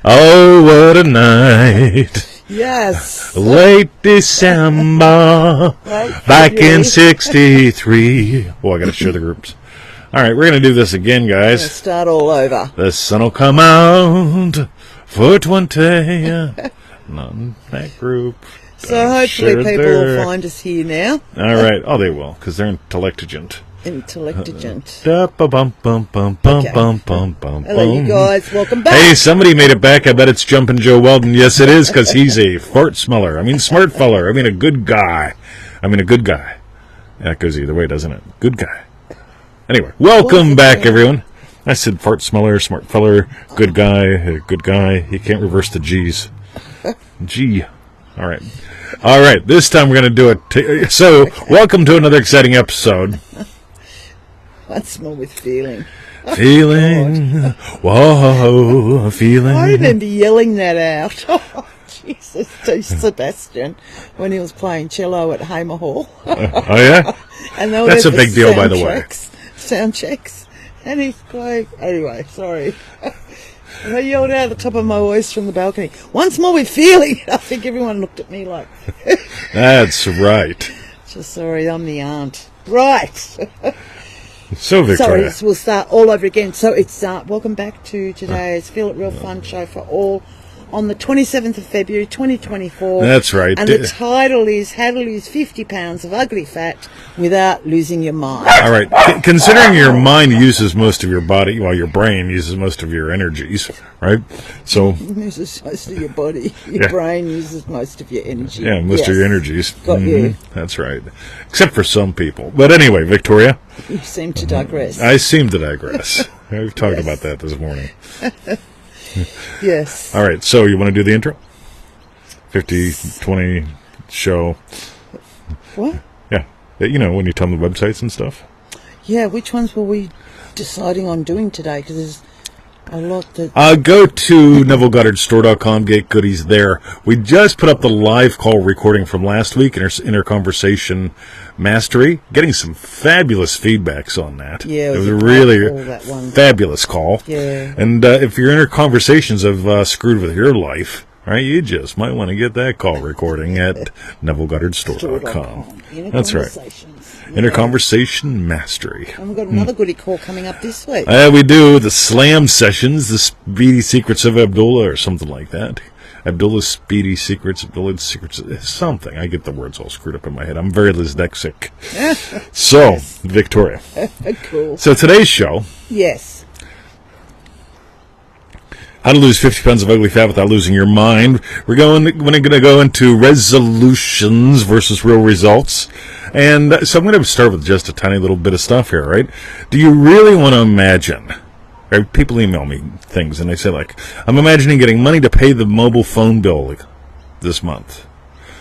Oh, what a night. Yes. Late December. Back in 63. Oh, I got to share the groups. All right, we're going to do this again, guys. Start all over. The sun will come out for 20. Not in that group. So hopefully people will find us here now. All right. Oh, they will, because they're intelligent. Intelligent. Hello, you guys. Welcome back. Hey, somebody made it back. I bet it's Jumpin' Joe Weldon. Yes, it is, because he's a fart smeller. I mean, smart feller. I mean, a good guy. A good guy. Yeah, it goes either way, doesn't it? Good guy. Anyway, welcome back, everyone. I said fart smeller, smart feller, good guy, good guy. You can't reverse the G's. G. All right. This time we're going to do it. So, welcome to another exciting episode. Once more with feeling. Feeling. Whoa, feeling. I remember yelling that out. Oh, Jesus, to Sebastian when he was playing cello at Hamer Hall. Oh, yeah? And that's a big deal, by the way. Sound checks. And he's going, anyway, sorry. And I yelled out at the top of my voice from the balcony, once more with feeling. I think everyone looked at me like... That's right. Just sorry, I'm the aunt. Right. So, Victoria. So we'll start all over again. So it's welcome back to today's Feel It Real Fun show for all on the 27th of February 2024. That's right. And the title is How to Lose 50 Pounds of Ugly Fat Without Losing Your Mind. All right. Considering your mind uses most of your body, while your brain uses most of your energies, right? So it uses most of your body. Your brain uses most of your energy. Yeah, most of your energies. Got you. That's right. Except for some people. But anyway, Victoria. You seem to digress. I seem to digress. We've talked about that this morning. Yes. All right, so you want to do the intro? 50-20 show. What? Yeah. You know, when you tell them the websites and stuff. Yeah, which ones were we deciding on doing today? Because there's a lot that... Go to NevilleGoddardStore.com, get goodies there. We just put up the live call recording from last week in our Conversation Mastery. Getting some fabulous feedbacks on that. Yeah, it was a really fabulous call. Yeah. And if your inner conversations have screwed with your life, right, you just might want to get that call recording at NevilleGoddardStore.com. That's right. Inner Conversation Mastery. And we've got another goodie call coming up this week. We do the Slam Sessions, the Speedy Secrets of Abdullah, or something like that. Abdullah's Speedy Secrets, Abdullah's Secrets, something. I get the words all screwed up in my head. I'm very dyslexic. So, Victoria. Cool. So today's show. Yes. How to lose 50 pounds of ugly fat without losing your mind. We're going to go into resolutions versus real results. And so I'm going to start with just a tiny little bit of stuff here, right? Do you really want to imagine... Right? People email me things, and they say, like, I'm imagining getting money to pay the mobile phone bill this month.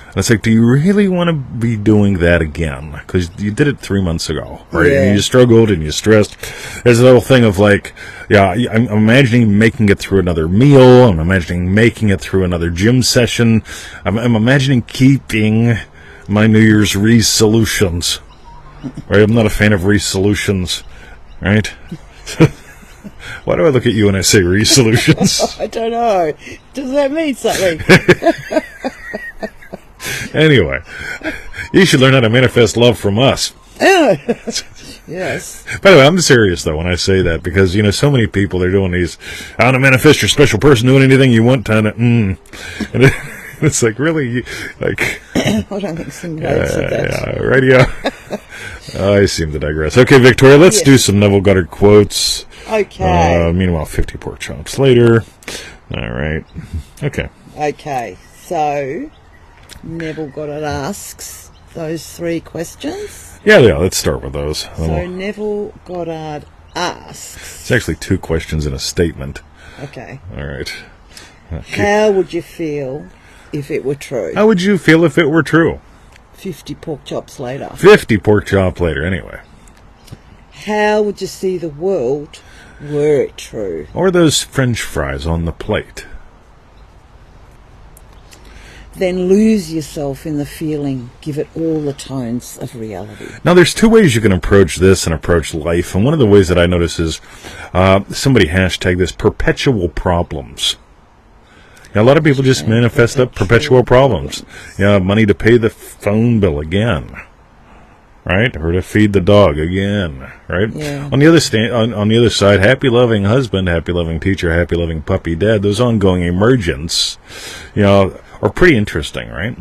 And it's like, do you really want to be doing that again? Because you did it 3 months ago, right? Yeah. And you struggled and you stressed. There's a little thing of like, yeah, I'm imagining making it through another meal. I'm imagining making it through another gym session. I'm imagining keeping my New Year's resolutions. Right? I'm not a fan of resolutions, right? Why do I look at you when I say resolutions? I don't know. Does that mean something? Anyway, you should learn how to manifest love from us. Yes. By the way, I'm serious, though, when I say that, because, you know, so many people, they're doing these, I want to manifest your special person doing anything you want, and it's like, really, like... I don't think somebody said that. Yeah, radio. I seem to digress. Okay, Victoria, let's do some Neville Goddard quotes. Okay. Meanwhile, 50 pork chops later. All right. Okay. Okay, so Neville Goddard asks those 3 questions. Yeah, let's start with those. So Neville Goddard asks... It's actually 2 questions in a statement. Okay. All right. How would you feel if it were true? How would you feel if it were true? 50 pork chops later. 50 pork chop later, anyway. How would you see the world were it true? Or those French fries on the plate. Then lose yourself in the feeling. Give it all the tones of reality. Now, there's 2 ways you can approach this and approach life. And one of the ways that I notice is somebody hashtagged this perpetual problems. A lot of people just manifest up perpetual problems. Money to pay the phone bill again, right? Or to feed the dog again, right? Yeah. On the other side, happy loving husband, happy loving teacher, happy loving puppy dad. Those ongoing emergents, are pretty interesting, right?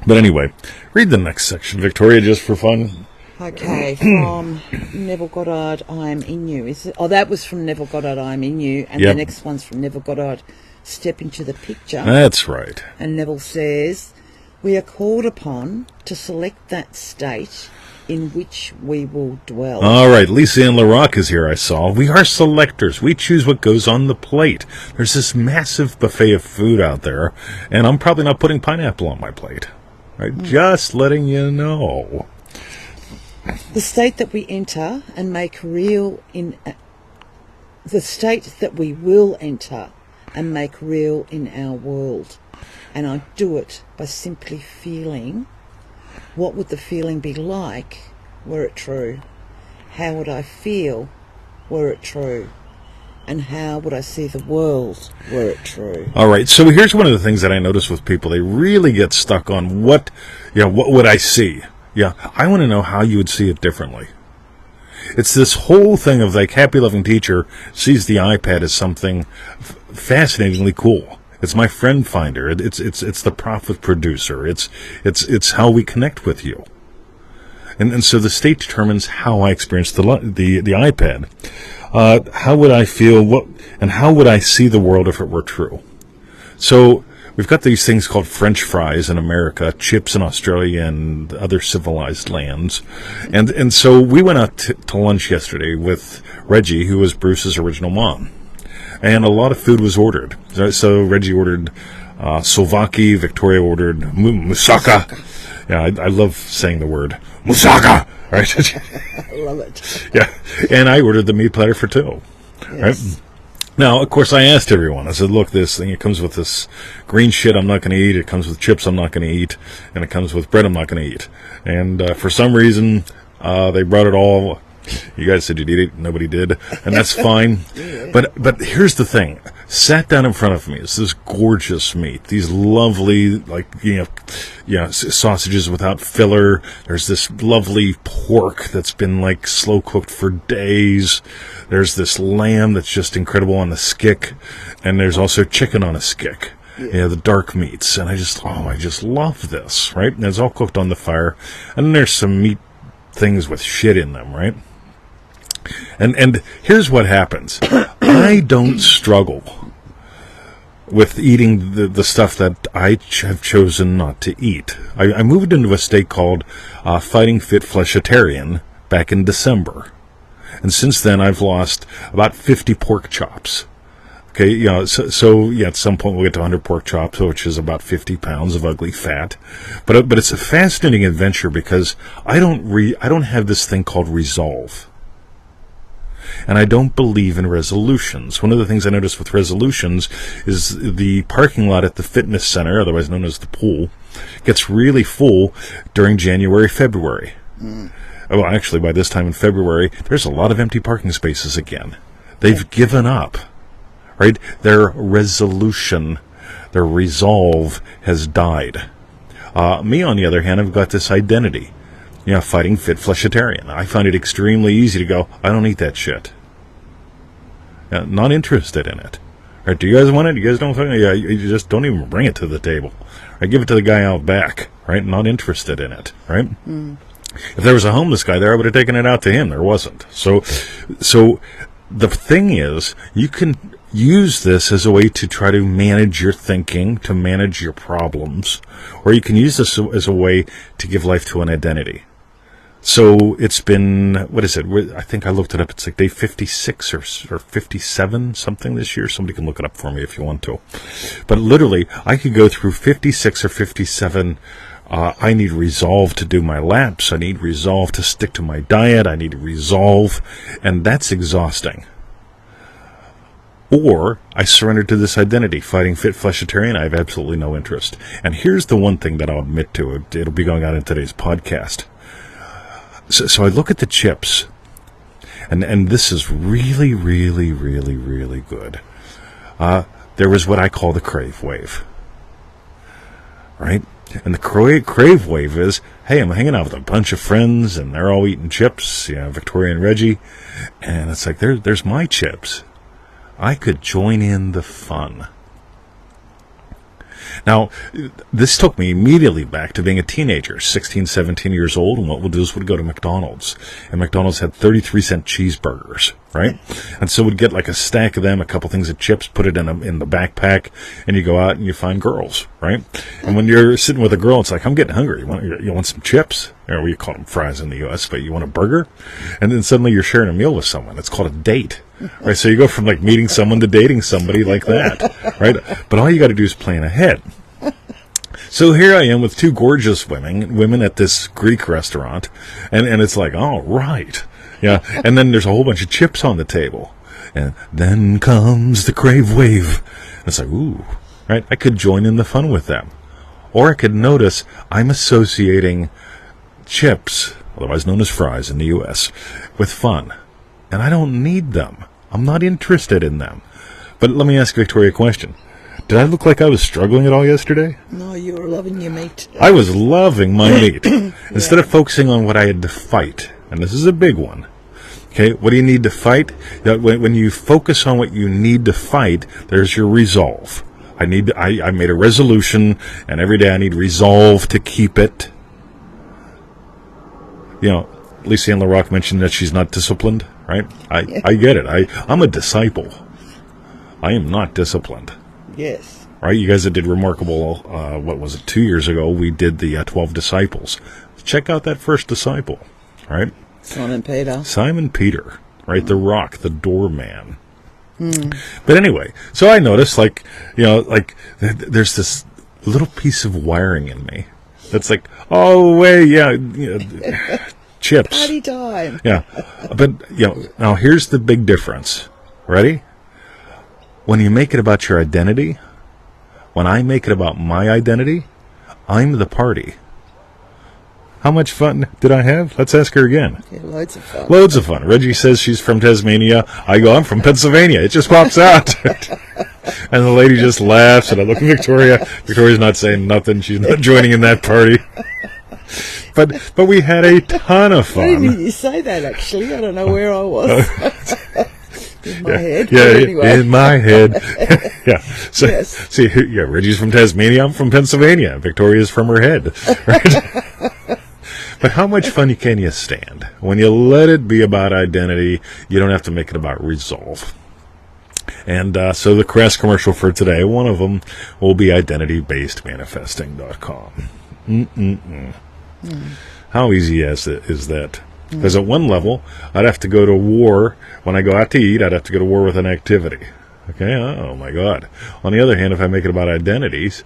But anyway, read the next section, Victoria, just for fun. Okay, from Neville Goddard, I Am In You. That was from Neville Goddard, I Am In You, and Yep. the next one's from Neville Goddard, Step Into the Picture. That's right. And Neville says, we are called upon to select that state in which we will dwell. All right, Lisa Ann LaRocque is here, I saw. We are selectors. We choose what goes on the plate. There's this massive buffet of food out there, and I'm probably not putting pineapple on my plate. Right? Just letting you know. The state that we enter and make real in... the state that we will enter and make real in our world. And I do it by simply feeling, what would the feeling be like were it true? How would I feel were it true? And how would I see the world were it true? All right, so here's one of the things that I notice with people. They really get stuck on what would I see? Yeah, I want to know how you would see it differently. It's this whole thing of like happy loving teacher sees the iPad as something fascinatingly cool. It's my friend finder. It's the profit producer. It's how we connect with you. And so the state determines how I experience the iPad. How would I feel? And how would I see the world if it were true? So we've got these things called French fries in America, chips in Australia and other civilized lands. And so we went out to lunch yesterday with Reggie, who was Bruce's original mom. And a lot of food was ordered. So Reggie ordered souvlaki, Victoria ordered moussaka. Yeah, I love saying the word moussaka, right? I love it. Yeah, and I ordered the meat platter for two. Yes. Right? Now, of course, I asked everyone. I said, look, this thing, it comes with this green shit I'm not going to eat. It comes with chips I'm not going to eat. And it comes with bread I'm not going to eat. And for some reason, they brought it all. You guys said you'd eat it. Nobody did. And that's fine. Yeah. But here's the thing. Sat down in front of me is this gorgeous meat. These lovely, sausages without filler. There's this lovely pork that's been slow cooked for days. There's this lamb that's just incredible on the skick. And there's also chicken on a skick. Yeah, the dark meats. And I just love this, right? And it's all cooked on the fire. And then there's some meat things with shit in them, right? And here's what happens. I don't struggle with eating the stuff that I have chosen not to eat. I moved into a state called Fighting Fit Fleshitarian back in December. And since then, I've lost about 50 pork chops. Okay, so at some point we'll get to 100 pork chops, which is about 50 pounds of ugly fat. But it's a fascinating adventure because I don't have this thing called resolve. And I don't believe in resolutions. One of the things I noticed with resolutions is the parking lot at the fitness center, otherwise known as the pool, gets really full during January, February. Well, actually, by this time in February, there's a lot of empty parking spaces again. They've given up, right? Their resolution, their resolve has died. Me, on the other hand, I've got this identity. Fighting Fit Fleshitarian. I find it extremely easy to go, I don't eat that shit. Not interested in it. Right, do you guys want it? You guys don't? Yeah, you just don't even bring it to the table. I give it to the guy out back, right? Not interested in it, right? If there was a homeless guy there, I would have taken it out to him. There wasn't. So the thing is, you can use this as a way to try to manage your thinking, to manage your problems, or you can use this as a way to give life to an identity. So it's been, what is it? I think I looked it up. It's day 56 or 57 something this year. Somebody can look it up for me if you want to. But literally, I could go through 56 or 57. I need resolve to do my laps. I need resolve to stick to my diet. I need resolve. And that's exhausting. Or I surrender to this identity, Fighting Fit Fleshitarian. I have absolutely no interest. And here's the one thing that I'll admit to. It'll be going out in today's podcast. So I look at the chips, and this is really, really, really, really good. there was what I call the crave wave. Right? And the crave wave is, hey, I'm hanging out with a bunch of friends, and they're all eating chips, Victoria and Reggie, and it's like, there's my chips. I could join in the fun. Now, this took me immediately back to being a teenager, 16, 17 years old, and what we'll do is we'd go to McDonald's, and McDonald's had 33-cent cheeseburgers, right? And so we'd get like a stack of them, a couple things of chips, put it in the backpack, and you go out and you find girls, right? And when you're sitting with a girl, it's like, I'm getting hungry. You want some chips? Or we call them fries in the U.S., but you want a burger? And then suddenly you're sharing a meal with someone. It's called a date. Right, so you go from like meeting someone to dating somebody like that, right? But all you got to do is plan ahead. So here I am with two gorgeous women at this Greek restaurant, and it's like, all right, yeah. And then there's a whole bunch of chips on the table, and then comes the crave wave. And it's like, ooh, right? I could join in the fun with them, or I could notice I'm associating chips, otherwise known as fries in the U.S., with fun, and I don't need them. I'm not interested in them. But let me ask Victoria a question. Did I look like I was struggling at all yesterday? No, you were loving your meat. I was loving my meat. Instead of focusing on what I had to fight, and this is a big one. Okay, what do you need to fight? When you focus on what you need to fight, there's your resolve. I made a resolution, and every day I need resolve to keep it. Lisa Ann LaRock mentioned that she's not disciplined, right? I get it. I'm a disciple. I am not disciplined. Yes. Right? You guys that did Remarkable, 2 years ago, we did the 12 disciples. Check out that first disciple, right? Simon Peter, right? The rock, the doorman. But anyway, so I noticed, there's this little piece of wiring in me that's like, oh, wait, chips. Party time. Yeah. But, now here's the big difference. Ready? When you make it about your identity, when I make it about my identity, I'm the party. How much fun did I have? Let's ask her again. Yeah, loads of fun. Loads of fun. Reggie says she's from Tasmania. I go, I'm from Pennsylvania. It just pops out. And the lady just laughs, and I look at Victoria. Victoria's not saying nothing. She's not joining in that party. But we had a ton of fun. I didn't hear you say that, actually. I don't know where I was. In my head. Yeah, anyway. in my head. Yeah. So, yes. See, Reggie's from Tasmania. I'm from Pennsylvania. Victoria's from her head. Right? But how much fun can you stand? When you let it be about identity, you don't have to make it about resolve. And so the crass commercial for today, one of them will be identitybasedmanifesting.com. How easy is that? Because at one level, I'd have to go to war. When I go out to eat, I'd have to go to war with an activity. Okay? Oh, my God. On the other hand, if I make it about identities,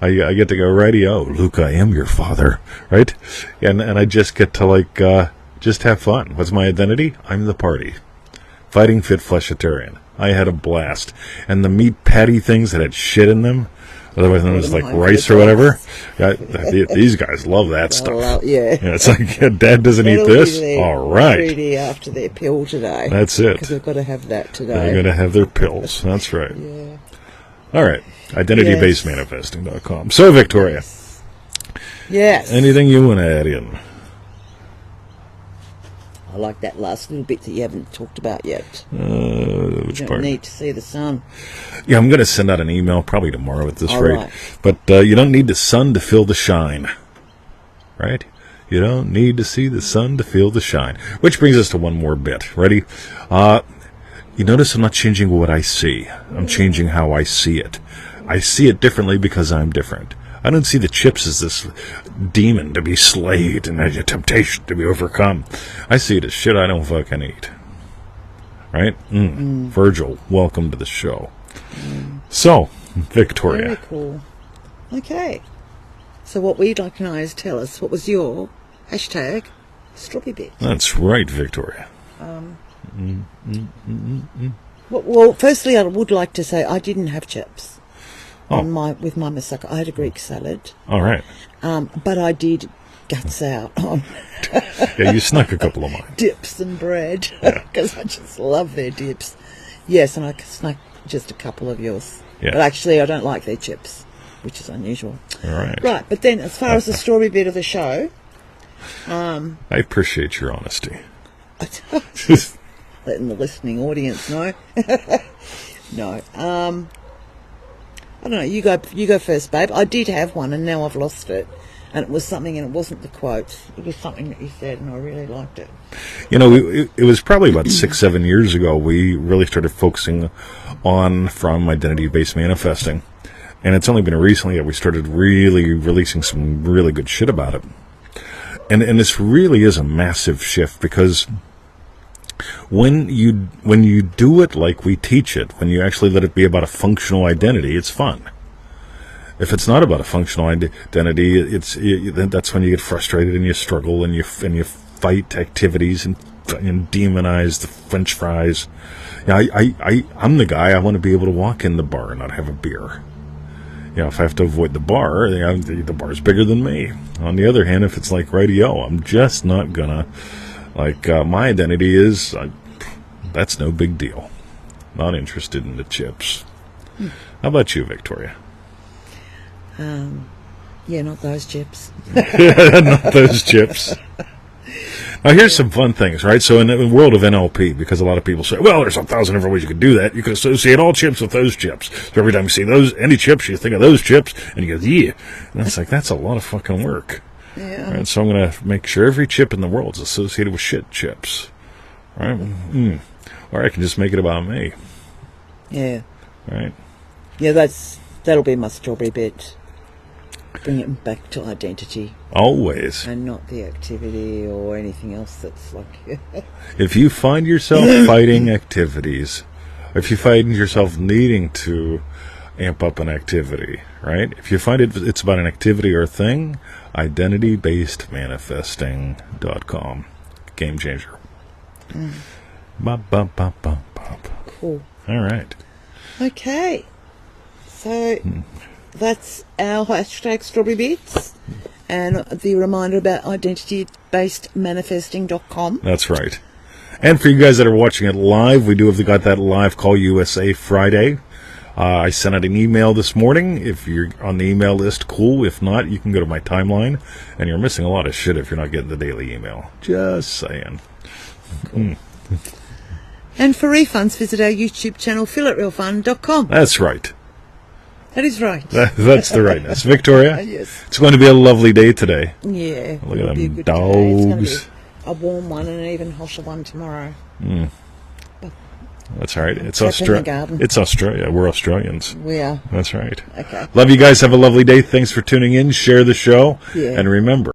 I get to go, righty-o, Luke, I am your father, right? And I just get to, just have fun. What's my identity? I'm the party. Fighting Fit Fleshitarian. I had a blast. And the meat patty things that had shit in them, otherwise known as like rice or whatever. These guys love that stuff. It's like, Dad doesn't eat this. All right. Ready after their pill today. That's it. Because we've got to have that today. They're going to have their pills. That's right. Yeah. All right. IdentityBasedManifesting.com. So, Victoria. Yes. Anything you want to add in? I like that last little bit that you haven't talked about yet. Which you part? Don't need to see the sun. Yeah, I'm going to send out an email probably tomorrow at this rate. Right. But you don't need the sun to feel the shine, right? You don't need to see the sun to feel the shine. Which brings us to one more bit. Ready? You notice I'm not changing what I see. I'm changing how I see it. I see it differently because I'm different. I don't see the chips as this demon to be slayed and as a temptation to be overcome. I see it as shit I don't fucking eat. Right? Virgil, welcome to the show. So, Victoria. Very cool. Okay. So what we'd like to know is tell us, what was your hashtag strawberry bit? That's right, Victoria. Well, firstly, I would like to say I didn't have chips. With my moussaka. I had a Greek salad. All right. But I did guts out on Yeah, you snuck a couple of mine. dips and bread because I just love their dips. Yes, and I snuck just a couple of yours. Yeah. But actually, I don't like their chips, which is unusual. All right. Right, but then as far as the strawberry bit of the show... I appreciate your honesty. Letting the listening audience know. No. I don't know. You go first, babe. I did have one, and now I've lost it. And it was something, and it wasn't the quote. It was something that you said, and I really liked it. You know, it was probably about 6-7 years ago we really started focusing on from identity-based manifesting. And it's only been recently that we started really releasing some really good shit about it. And this really is a massive shift, because when you do it like we teach it, when you actually let it be about a functional identity, it's fun. If it's not about a functional identity, that's when you get frustrated and you struggle and you fight activities and demonize the French fries. I'm the guy. I want to be able to walk in the bar and not have a beer. If I have to avoid the bar, the bar's bigger than me. On the other hand, if it's like, radio, I'm just not gonna, my identity is, that's no big deal. Not interested in the chips. How about you, Victoria? Yeah, not those chips. Not those chips. Now, here's some fun things, right? So in the world of NLP, because a lot of people say, well, there's 1,000 different ways you could do that. You could associate all chips with those chips. So every time you see any chips, you think of those chips, and you go, yeah. And it's like, that's a lot of fucking work. Yeah. Right? So I'm going to make sure every chip in the world is associated with shit chips. Right? Or I can just make it about me. Yeah. Right? Yeah, that'll be my strawberry bit. Bring it back to identity. Always. And not the activity or anything else that's like... If you find yourself fighting activities, if you find yourself needing to amp up an activity, right? If you find it's about an activity or a thing, identitybasedmanifesting.com. Game changer. Bop, bop, bop, bop, bop. Cool. All right. Okay. So... That's our hashtag Strawberry Bits, and the reminder about identity-based-manifesting.com. That's right. And for you guys that are watching it live, we do have got that live Call USA Friday. I sent out an email this morning. If you're on the email list, cool. If not, you can go to my timeline, and you're missing a lot of shit if you're not getting the daily email. Just saying. Cool. And for refunds, visit our YouTube channel, filatrealfun.com. That's right. That is right. That's the rightness. Victoria? Yes. It's going to be a lovely day today. Yeah. Look at them dogs. It's going to be a warm one and an even hotter one tomorrow. That's all right. It's It's Australia. We're Australians. We are. That's right. Okay. Love you guys. Have a lovely day. Thanks for tuning in. Share the show. Yeah. And remember,